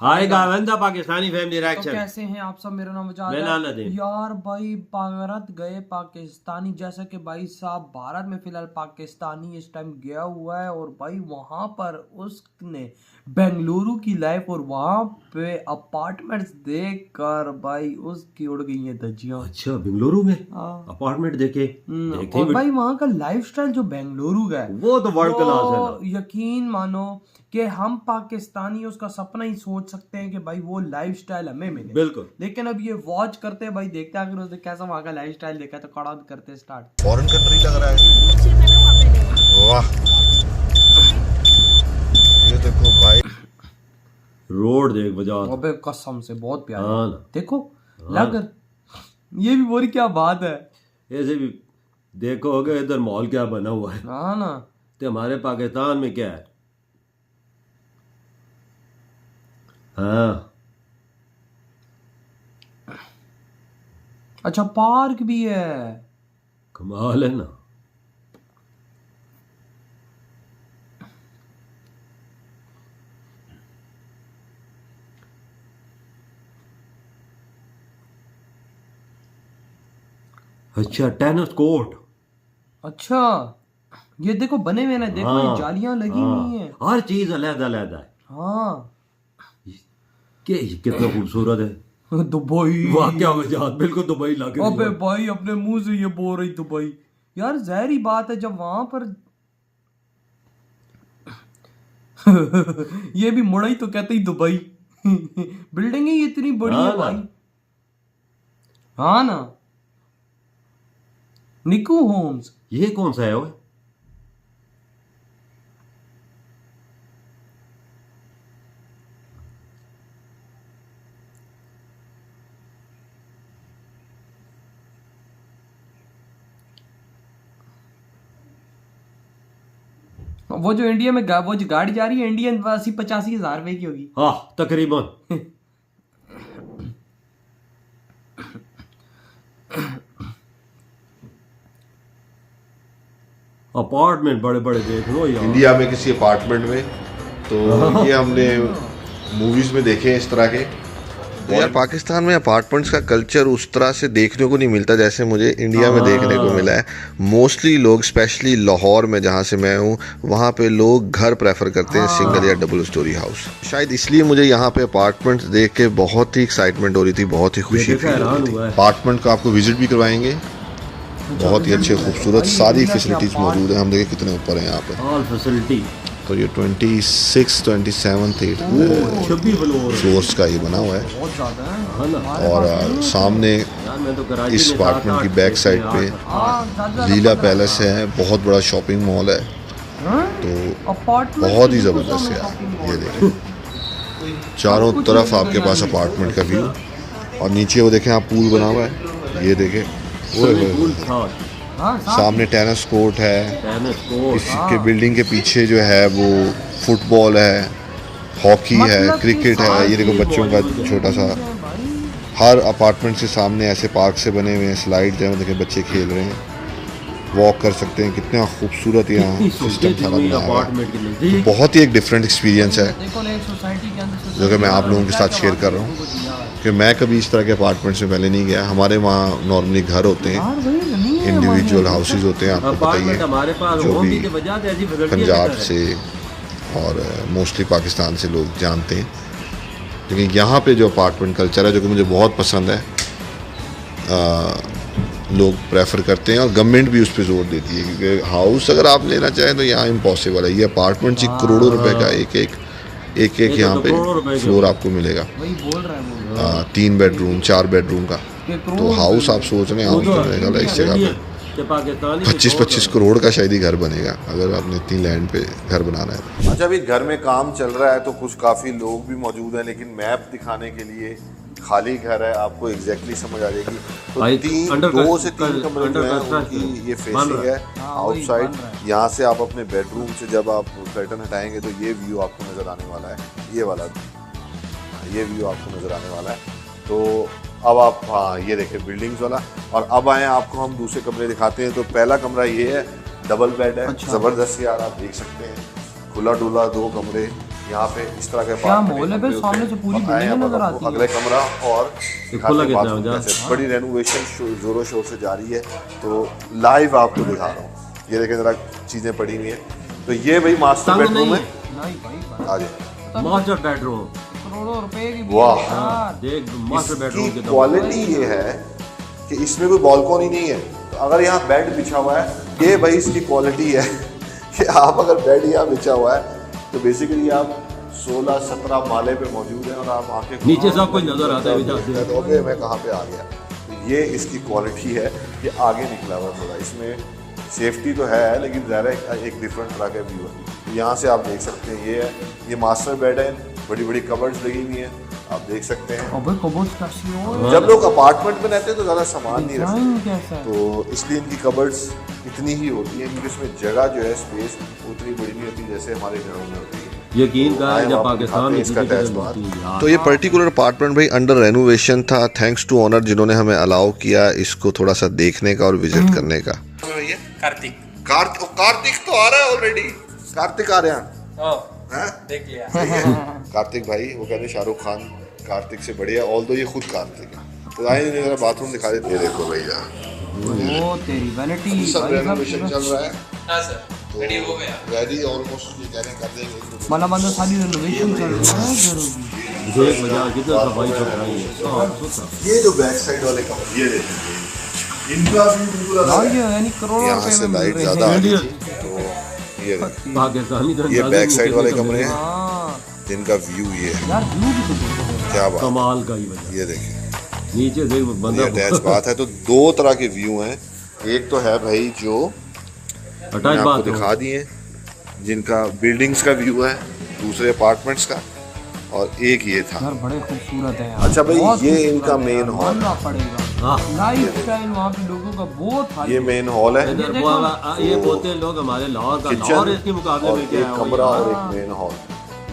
हाय गावंदा Pakistani family तो reaction. कैसे हैं आप सब। मेरा नाम मेरा मुजाहिद नाम है नदीम। यार भाई भारत गए पाकिस्तानी, जैसा कि भाई साहब भारत में फिलहाल पाकिस्तानी इस टाइम गया हुआ है और भाई वहां पर उसने बेंगलुरु की लाइफ और वहां पे अपार्टमेंट्स देख कर भाई उसकी उड़ गई है धज्जियां। अच्छा बेंगलुरु में हाँ। अपार्टमेंट देखे देखे और भाई वहाँ का लाइफस्टाइल जो बेंगलुरु का है वो तो वर्ल्ड क्लास है ना। यकीन मानो कि हम पाकिस्तानी उसका सपना ही सोच सकते हैं कि भाई वो लाइफस्टाइल हमें मिले। बिल्कुल। लेकिन अब ये वॉच करते हैं भाई, देखते हैं अगर उसने कैसा वहाँ का लाइफस्टाइल देखा तो कड़ा करते स्टार्ट। फॉरेन कंट्री लग रहा है। वाह ये देखो भाई, रोड देख बजा। अबे कसम से बहुत प्यारा हाँ है। ना। देखो लग ये भी बोरी क्या बात है। ऐसे भी देखो अगर इधर मॉल क्या बना हुआ है हाँ ना। तो हमारे पाकिस्तान में क्या है। हाँ अच्छा पार्क भी है। कमाल है ना। अच्छा टेनिस कोर्ट। अच्छा ये देखो बने हुए ना, देखो ये जालियां लगी हुई हैं। हर चीज अलग-अलग है। हाँ कितना खूबसूरत है दुबई। वाकया वजात बिल्कुल दुबई लग रही अबे है। भाई अपने मुंह से ये बोल रही दुबई। यार जाहिर बात है जब वहां पर ये भी मुड़ा ही तो कहते ही दुबई। बिल्डिंग ही इतनी बड़ी हाँ है ना। भाई। हाँ ना। निकू होम्स। ये कौन सा है वो। वो जो इंडिया में वो जो गाड़ी जा रही है इंडियन 80-85 हज़ार रुपए की होगी। हाँ तकरीबन। अपार्टमेंट बड़े बड़े देख लो यार। इंडिया में किसी अपार्टमेंट में, तो ये हमने मूवीज में देखे हैं इस तरह के। तो यार पाकिस्तान में अपार्टमेंट्स का कल्चर उस तरह से देखने को नहीं मिलता जैसे मुझे इंडिया में देखने को मिला है। मोस्टली लोग स्पेशली लाहौर में जहाँ से मैं हूँ वहाँ पे लोग घर प्रेफर करते हैं सिंगल या डबल स्टोरी हाउस। शायद इसलिए मुझे यहाँ पे अपार्टमेंट्स देख के बहुत ही एक्साइटमेंट हो रही थी, बहुत ही खुशी फील हो रही थी। अपार्टमेंट को आपको विजिट भी करवाएंगे, बहुत ही अच्छे खूबसूरत सारी फैसिलिटीज मौजूद है। हम देखें कितने ऊपर है यहाँ पे ऑल फैसिलिटी। तो ये 26-27 फ्लोर्स का ये बना हुआ है। बहुत ज्यादा है। और सामने यार मैं तो कराची इस में था, अपार्टमेंट की बैक साइड पे हाँ, लीला पैलेस है, बहुत बड़ा शॉपिंग मॉल है। तो अपार्टमेंट बहुत ही ज़बरदस्त है यार। ये देखिए चारों तरफ आपके पास अपार्टमेंट का व्यू, और नीचे वो देखें आप पूल बना हुआ है। ये देखें पूल था। सामने टेनिस कोर्ट है। Tennis court. इसके बिल्डिंग के पीछे जो है वो फुटबॉल है, हॉकी है, क्रिकेट है। ये देखो बच्चों का छोटा सा, हर अपार्टमेंट से सामने ऐसे पार्क से बने हुए हैं, स्लाइड है, देखें बच्चे खेल रहे हैं, वॉक कर सकते हैं। कितना खूबसूरत यहाँ सिस्टम सारा बनाया हुआ है। तो बहुत ही एक डिफरेंट एक्सपीरियंस है जो कि मैं आप लोगों के साथ शेयर कर रहा हूँ कि मैं कभी इस तरह के अपार्टमेंट्स में पहले नहीं गया। हमारे वहाँ नॉर्मली घर होते हैं, इंडिविजुअल हाउसेज होते हैं, आपको पता ही है, जो भी पंजाब से और मोस्टली पाकिस्तान से लोग जानते हैं। लेकिन यहाँ पे जो अपार्टमेंट कल्चर है जो कि मुझे बहुत पसंद है, लोग प्रेफर करते हैं और गवर्नमेंट भी उस पर जोर देती है क्योंकि हाउस अगर आप लेना चाहें तो यहाँ इम्पॉसिबल है। ये अपार्टमेंट ही करोड़ों रुपए का एक यहाँ पे फ्लोर आपको मिलेगा। 3 बेडरूम 4 बेडरूम का। तो हाउस आप सोच रहे हैं हाउस तो मिलेगा इस जगह पे 25-25 करोड़ का शायद ही घर बनेगा अगर आपने इतनी लैंड पे घर बनाना है। अच्छा अभी घर में काम चल रहा है तो कुछ काफ़ी लोग भी मौजूद हैं, लेकिन मैप दिखाने के लिए खाली घर है, आपको एग्जैक्टली समझ आ जाएगी। तो 2 से 3 कमरे जो हैं उनकी ये फेसिंग है आउटसाइड। यहाँ से आप अपने बेडरूम से जब आप कर्टन हटाएंगे तो ये व्यू आपको नज़र आने वाला है, ये वाला ये व्यू आपको नज़र आने वाला है। तो अब आप हाँ ये देखें बिल्डिंग्स वाला। और अब आए आपको हम दूसरे कमरे दिखाते हैं। तो पहला कमरा ये है, डबल बेड है। ज़बरदस्त यार, आप देख सकते हैं खुला डुला 2 कमरे। यहाँ पे इस तरह के क्या मॉल है बे, सामने से पूरी बिल्डिंग नजर आती है। अगले कमरा और खुला कितना हो जा? बड़ी रेनोवेशन जोरों शोर से जारी है, तो लाइव आपको दिखा रहा हूँ। ये देखें जरा चीजें पड़ी हुई हैं। तो ये भाई मास्टर बेडरूम है। नहीं भाई आगे मास्टर बेडरूम, करोड़ों रुपए की वाह। यार। देख मास्टर बेडरूम इसकी के क्वालिटी ये है कि इसमें कोई बालकनी नहीं है, तो अगर यहाँ बेड बिछा हुआ है, ये भाई इसकी क्वालिटी है कि आप अगर बेड यहाँ बिछा हुआ है तो बेसिकली आप 16-17 माले पे मौजूद हैं और आप आके नीचे सब कुछ नजर आता है विचार से। तो ओके मैं कहाँ पे आ गया। तो ये इसकी क्वालिटी है, ये आगे निकला हुआ थोड़ा, इसमें सेफ्टी तो है लेकिन ज़्यादा एक डिफरेंट तरह का व्यू है। तो यहाँ से आप देख सकते हैं ये है, ये मास्टर बेड है, बड़ी बड़ी कबर्ड्स लगी हुई हैं, आप देख सकते हैं। अबे कबर्ड्स कैसी हो? जब लोग अपार्टमेंट में रहते हैं तो ज़्यादा सामान नहीं रखते, डिजाइन कैसा है? तो इसलिए इनकी कबर्ड्स इतनी ही होती हैं क्योंकि इसमें जगह जो है स्पेस उतनी बड़ी नहीं होती जैसे हमारे घरों में होती है। यकीन का है जब पाकिस्तान में इसका किसी टैक्स की बात। होती है यार। तो ये पर्टिकुलर अपार्टमेंट भाई अंडर रेनोवेशन था, थैंक्स टू ऑनर जिन्होंने हमें अलाउ किया इसको थोड़ा सा देखने का और विजिट करने का। कार्तिक कार्तिक तो आ रहा है ऑलरेडी, कार्तिक आ रहे हैं, देख लिया। कार्तिक भाई वो कहते हैं शाहरुख खान कार्तिक से बढ़िया, ऑल दो ये खुद कार्तिक है। तो आए जरा बाथरूम दिखा देते हैं। देखो भैया ओ तेरी वैनिटी सब भाई रेनोवेशन चल रहा है, हाँ सर, रेडी हो गया। रेडी ऑलमोस्ट ये कह रहे हैं कर देंगे। माला बंदा सारी रेनोवेशन चल रही है घरों की। देख मजा कितना सफाई सुथराई है, साफ सुथरा। ये जो बैक साइड वाले कमरे ये देखिए, इनका भी बिल्कुल अलग यार है। ये यानी करोड़ों यहाँ रुपए से में मिल लाइट रहे ज्यादा हैं। आ रही थी, तो ये देखिए, पाकिस्तानी तो ये अंदाज़े बैक नहीं साइड वाले कैसे कमरे हैं हाँ जिनका व्यू ये है। यार व्यू भी तो देखो। क्या बात, कमाल का ही वजह। ये देखिए नीचे देख ये बंदा अटैच बात है। तो दो तरह के व्यू हैं, एक तो है भाई जो अटैच मैंने आपको बात दिखा दिए जिनका बिल्डिंग्स का व्यू है, दूसरे अपार्टमेंट्स का, और एक ये था। यार बड़े खूबसूरत है यार। अच्छा भाई, बहुत ये खूबसूरत इनका है मेन यार, हॉल। मानना पड़ेगा। हाँ। लाइफ स्टाइल वहाँ पे लोगों का बहुत हाई ये है। मेन हॉल है, इधर देखो ना, ये बोलते हैं लोग हमारे लाहौर का, किचन लाहौर इसके मुकाबले और में क्या एक है कमरा वही। और एक मेन हॉल।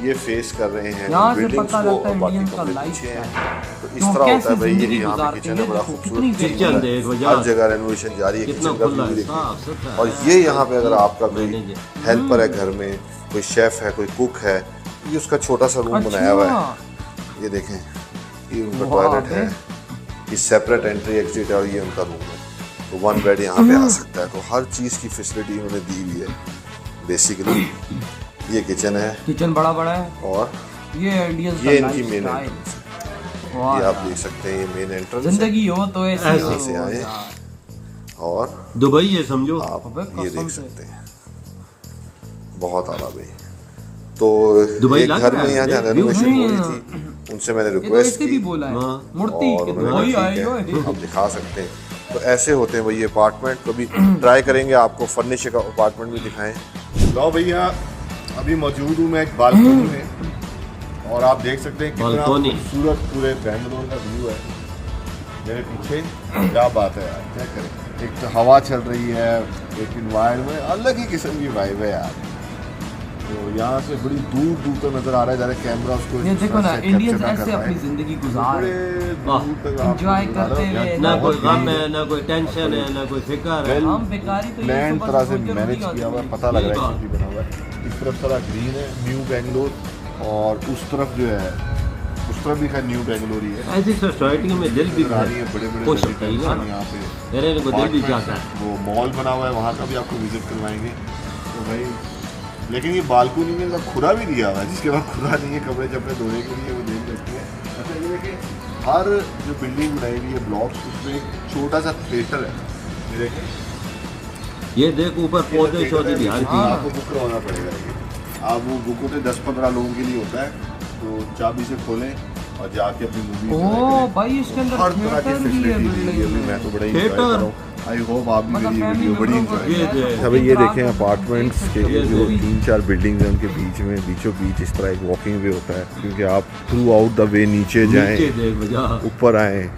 ये फेस कर रहे हैं यहाँ से बिल्डिंग्स पता को लगता और है बाकी इंडियन का कमरे लाइफ पीछे हैं। स्टाइल। तो इस क्यों तरह होता कैसे है भाई, ये जिंदगी यहाँ पे गुजारते किचन हैं, है, बड़ा देखो खूबसूरत कितनी किचन किचन है। देख हर वजह जगह रेनोवेशन जारी है, कितना किचन का खुला व्यू है, देखिए। साफ सुथरा है। और ये यहाँ पे अगर आपका कोई मैनेजर। हेल्पर है घर में, कोई शेफ है, कोई कुक है, ये उसका छोटा सा रूम बनाया हुआ है। ये देखें, ये उनका वाह टॉयलेट है, ये सेपरेट एंट्री एग्जिट है और ये उनका रूम है। तो वन बेड यहाँ पे आ सकता है, तो हर चीज़ की फैसिलिटी उन्होंने दी हुई है बेसिकली। ये किचन है किचन बड़ा बड़ा है। और ये इंडियन ये इनकी मेन एंट्रेंस है। ये आप देख सकते हैं, ये मेन एंट्रेंस है। जिंदगी हो तो ऐसी ऐसे हो से आए। यार। और दुबई ये समझो। आप अबे ये कसम देख से। सकते हैं, बहुत आला भाई। तो दुबई एक लग घर रहा में है, यहाँ जहाँ देख, रेनोवेशन व्यू हो रही नहीं थी, उनसे मैंने ये तो रिक्वेस्ट ऐसे भी की बोला है हाँ। मूर्ति और के उन्होंने वही कहा, आई ठीक हो है, आप दिखा सकते हैं। तो ऐसे होते हैं भाई ये अपार्टमेंट। कभी ट्राई करेंगे आपको फर्निश का अपार्टमेंट भी दिखाएं। लो भैया, अभी मौजूद हूँ मैं एक बालकनी में और आप देख सकते हैं कितना बालकनी। खूबसूरत पूरे बेंगलोर का व्यू है मेरे पीछे। क्या बात है यार, क्या करें। एक तो हवा चल रही है, एक इन्वायरमेंट अलग ही किस्म की वाइब है यार। तो यहाँ से बड़ी दूर दूर तक नजर आ रहा है, ज़्यादा कैमरा उसको ये देखो ना, capture इंडियंस ना कर ऐसे पाए। अपनी जिंदगी गुजार बड़े वाह। दूर तक आपको Enjoy नज़र आ रहा करते है। हुए यहाँ ना कोई बहुत गम भीड़ है, ना कोई टेंशन है, ना कोई फिक्र है। हम बेकारी तो ये प्लान सुबह तरह से सोच के मैनेज रोटी किया हुआ है, खाते पता लग यही रहा है बात। कि बना हुआ है। इस तरफ सारा ग्रीन है, न्यू बेंगलोर, और उस तरफ जो है उस तरफ भी खैर न्यू बेंगलोर ही है। ऐसी सोसाइटी में दिल भी नज़र आ रही है, बड़े बड़े खुश बड़े होता है buildings ना। हैं यहाँ पे। मेरे को दिल भी Apartments चाहता हैं, है। वो मॉल बना हुआ है, वहाँ का भी आपको विजिट करवाएंगे। तो भाई लेकिन ये बालकनी में इनका खुला भी दिया हुआ है, जिसके बाद खुला नहीं है कपड़े चपड़े धोने के लिए, वो देख सकते हैं। अच्छा ये देखिए, हर जो बिल्डिंग बनाई हुई है ब्लॉक्स, उसमें एक छोटा सा थिएटर है। ये देखें, ये देख ऊपर पौधे शौधे भी हर चीज। आपको बुक करवाना पड़ेगा ये। आप वो बुक होते 10-15 लोगों के लिए होता है, तो चाबी से खोलें और जाके अपनी मूवी ओ भाई इसके अंदर हर तरह की थिएटर भी है फैसिलिटी दी बिल्डिंग हुई है। अभी में। मैं तो बड़ा ही enjoy थिएटर? कर रहा हूँ। आई होप आप भी मतलब मेरी फैमिली वीडियो बड़ी मेंबरों enjoy को ये जो है, अभी ये तो देखें अपार्टमेंट्स के ये जो देख। 3-4 बिल्डिंग्स हैं, उनके बीच में बीचों बीच इस तरह एक वॉकिंग वे होता है, क्योंकि आप थ्रू आउट द वे नीचे नीचे जाएं, देख वजह। ऊपर आए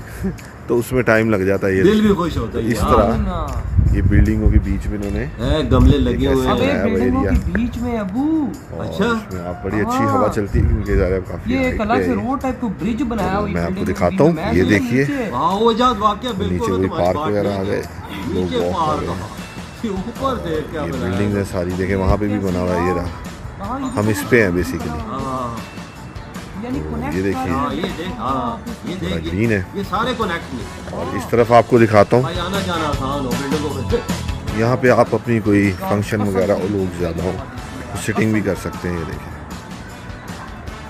तो उसमें टाइम लग जाता है। दिल ये भी खुश होता है इस यार। तरह ना। ये बिल्डिंगों के बीच में इन्होंने है गमले लगे हुए अबे है, वो बिल्डिंगों एरिया। के बीच में अबू और अच्छा। इसमें आप बड़ी अच्छी हाँ। हवा चलती है, क्योंकि ज़्यादा काफ़ी ये हाइट एक पे अलग है से ये। रोड टाइप का ब्रिज बनाया हुआ है मैं आपको बिल्डिंग के दिखाता बीच हूँ, में। ये मैं देखिए। नीचे। हाँ वो जात वाकया बिल्कुल नीचे वही तुम्हारी पार्क बात वगैरह नहीं आ है। गए, लोग नीचे वॉक कर पार्क रहे हैं। हाँ। ये ऊपर देख क्या ये बनाया बिल्डिंग है सारी, देखें वहाँ पे भी बना हुआ है, ये रहा। हाँ, हम इस पे हैं बेसिकली। हाँ यानी connect ये देखिए। कर रहे हाँ, हैं। ये देख, हाँ ये थोड़ा देख, ग्रीन है ये सारे कनेक्ट नहीं। और इस तरफ आपको दिखाता हूँ। भाई आना जाना आसान हो बिल्डिंगों में। यहाँ पे आप अपनी कोई फंक्शन वगैरह और लोग ज़्यादा हो तो सिटिंग भी कर सकते हैं। ये देखें,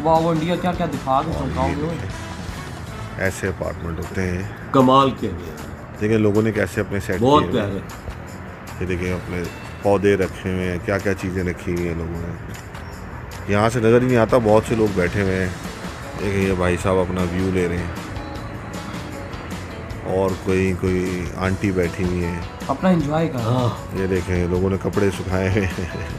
वाह वो इंडिया क्या क्या दिखा के चमकाओगे। ऐसे अपार्टमेंट होते हैं। कमाल के देखिए लोगों ने कैसे अपने सेट बहुत किए हुए हैं। प्यारे। ये देखिए अपने पौधे रखे हुए हैं, क्या क्या चीज़ें रखी हुई हैं लोगों ने। यहाँ से नज़र ही नहीं आता, बहुत से लोग बैठे हुए हैं। देखिए ये भाई साहब अपना व्यू ले रहे हैं और कोई आंटी बैठी हुई है अपना एंजॉय कर। हाँ ये देखें लोगों ने कपड़े सुखाए हुए हैं।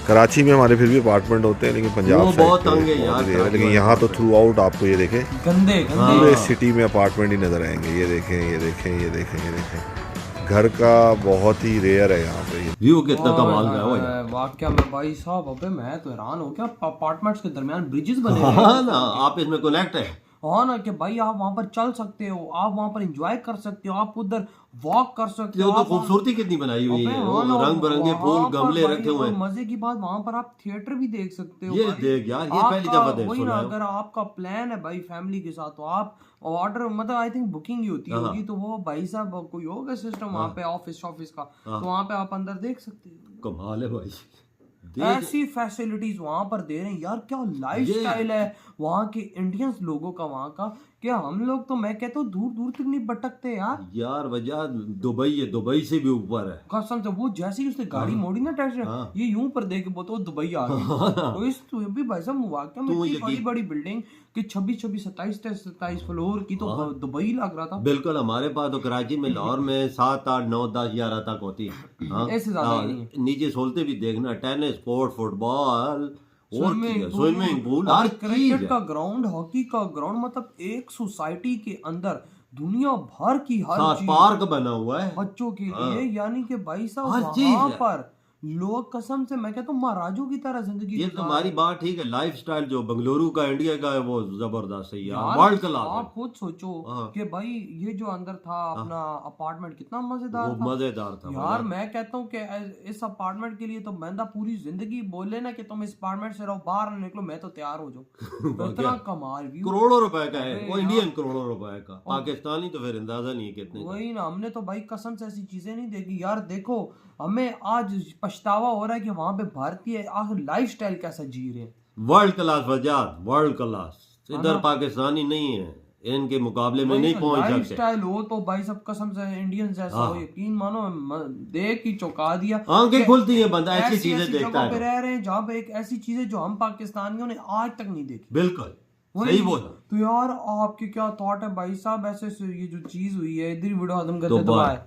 कराची में हमारे फिर भी अपार्टमेंट होते हैं, लेकिन पंजाब वो साइड बहुत पे तंग है बहुत यार रेयर है। कराची लेकिन वाले। यहाँ तो थ्रू आउट आपको ये देखें गंदे हाँ। पूरे सिटी में अपार्टमेंट ही नज़र आएंगे। ये देखें ये देखें ये देखें ये देखें। घर का बहुत ही रेयर है यहाँ पे। व्यू कितना कमाल का है वो यार। वाकया में भाई साहब, अबे मैं तो हैरान हो गया। अपार्टमेंट्स के दरमियान ब्रिजेस बने हुए हैं। हाँ ना, आप इसमें कनेक्ट है। हाँ ना, कि भाई आप वहाँ पर चल सकते हो, आप वहाँ पर एंजॉय कर सकते हो, आप उधर वॉक कर सकते हो। तो आप खूबसूरती कितनी बनाई हुई अबे है, हाँ ना, रंग बिरंगे वहाँ फूल पर गमले भाई रखे हुए और हैं। मजे की बात, वहाँ पर आप थिएटर भी देख सकते हो। ये भाई। देख यार, ये पहली आपका- दफा देख वही ना, सुना है। अगर आपका प्लान है भाई फैमिली के साथ, तो आप ऑर्डर मतलब आई थिंक बुकिंग ही होती होगी, तो वो भाई साहब कोई होगा सिस्टम वहाँ पे ऑफिस का, तो वहाँ पे आप अंदर देख सकते हो। कमाल है भाई। ऐसी फैसिलिटीज वहां पर दे रहे हैं यार। क्या लाइफस्टाइल है वहाँ के इंडियंस लोगों का वहाँ का। क्या हम लोग तो मैं कहता हूँ दूर दूर तक नहीं भटकते यार। यार वजह दुबई है, दुबई से भी ऊपर है कसम से वो जैसे ही उसने गाड़ी मोड़ी ना टैक्सी, ये यूं पर देख के बोलते वो दुबई आ गई। तो इस तो भी भाई साहब वाकई में इतनी बड़ी बड़ी बिल्डिंग कि 26 27 फ्लोर की, तो दुबई लग रहा था बिल्कुल। हमारे पास तो कराची में, लाहौर में 7 8 9 10 11 तक होती है। हाँ, ऐसे ज्यादा ही नहीं है। नीचे सोलते भी देखना, टेनिस कोर्ट, फुटबॉल और स्विमिंग पूल, हर चीज क्रिकेट है। का ग्राउंड, हॉकी का ग्राउंड, मतलब एक सोसाइटी के अंदर दुनिया भर की हर साथ चीज पार्क बना हुआ है। बच्चों के लिए। यानी कि भाई साहब हर चीज वहाँ है। पर लोग कसम से मैं कहता हूँ महाराजों की तरह जिंदगी ये गुजार तुम्हारी रहे हैं। बात ठीक है। लाइफस्टाइल जो बेंगलुरु का, इंडिया का है, वो जबरदस्त है यार, यार, वर्ल्ड क्लास है। आप खुद सोचो हाँ। कि भाई ये जो अंदर था अपना अपार्टमेंट कितना मजेदार वो था मजेदार था यार। मैं कहता हूँ कि इस अपार्टमेंट के लिए तो बंदा पूरी जिंदगी बोले ना कि तुम इस अपार्टमेंट से रहो, बाहर ना निकलो, मैं तो तैयार हो जाऊँ। तो इतना कमाल व्यू। करोड़ों रुपए का है अरे वो, इंडियन करोड़ों रुपए का। पाकिस्तानी तो फिर अंदाजा नहीं है कितने का। वही ना, हमने तो भाई कसम से ऐसी चीजें नहीं देखी यार। देखो हमें आज पछतावा हो रहा है कि वहां पे भारतीय आखिर लाइफस्टाइल कैसा जी रहे हैं। वर्ल्ड क्लास वजात, वर्ल्ड क्लास। इधर पाकिस्तानी नहीं है, इनके मुकाबले में नहीं पहुंच सकते। लाइफस्टाइल हो तो भाई सब कसम से इंडियन जैसा हो, यकीन मानो देख ही चौंका दिया। आंखें खुलती है बंदा ऐसी चीजें ऐसी देखता जगह पे है। रह रहे हैं जहाँ पे एक ऐसी चीजें जो हम पाकिस्तानियों ने आज तक नहीं देखी। बिल्कुल वही। सही बोला। तो यार आपके क्या थॉट है भाई साहब ऐसे ये जो चीज हुई है, इधर वीडियो खत्म तो करते तो बाय। बाय।